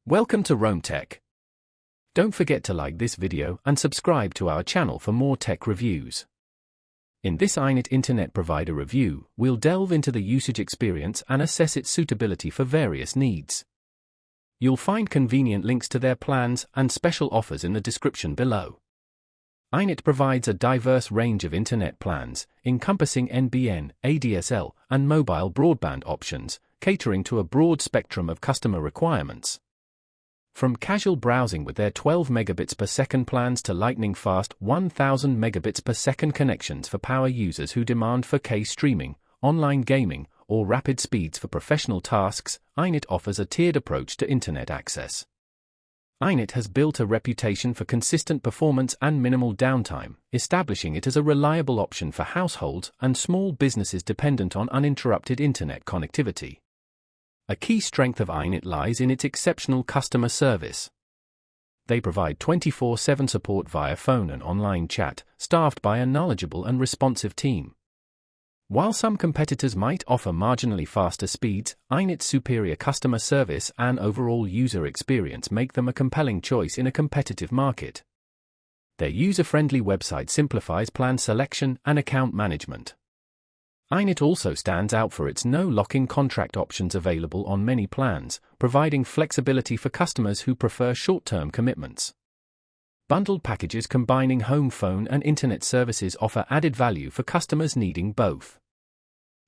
Welcome to Rome Tech. Don't forget to like this video and subscribe to our channel for more tech reviews. In this iiNet internet provider review, we'll delve into the usage experience and assess its suitability for various needs. You'll find convenient links to their plans and special offers in the description below. iiNet provides a diverse range of internet plans, encompassing NBN, ADSL, and mobile broadband options, catering to a broad spectrum of customer requirements. From casual browsing with their 12 megabits per second plans to lightning-fast 1000 megabits per second connections for power users who demand 4K streaming, online gaming, or rapid speeds for professional tasks, iiNet offers a tiered approach to internet access. iiNet has built a reputation for consistent performance and minimal downtime, establishing it as a reliable option for households and small businesses dependent on uninterrupted internet connectivity. A key strength of iiNet lies in its exceptional customer service. They provide 24/7 support via phone and online chat, staffed by a knowledgeable and responsive team. While some competitors might offer marginally faster speeds, iiNet's superior customer service and overall user experience make them a compelling choice in a competitive market. Their user-friendly website simplifies plan selection and account management. iiNet also stands out for its no-lock-in contract options available on many plans, providing flexibility for customers who prefer short-term commitments. Bundled packages combining home phone and internet services offer added value for customers needing both.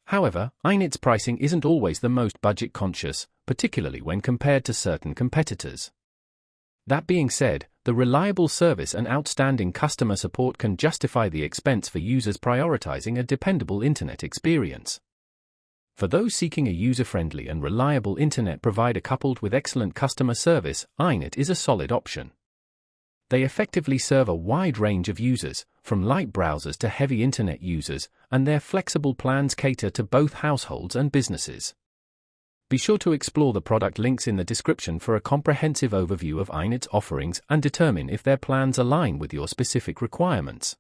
However, iiNet's pricing isn't always the most budget-conscious, particularly when compared to certain competitors. That being said, the reliable service and outstanding customer support can justify the expense for users prioritizing a dependable internet experience. For those seeking a user-friendly and reliable internet provider coupled with excellent customer service, iiNet is a solid option. They effectively serve a wide range of users, from light browsers to heavy internet users, and their flexible plans cater to both households and businesses. Be sure to explore the product links in the description for a comprehensive overview of iiNet's offerings and determine if their plans align with your specific requirements.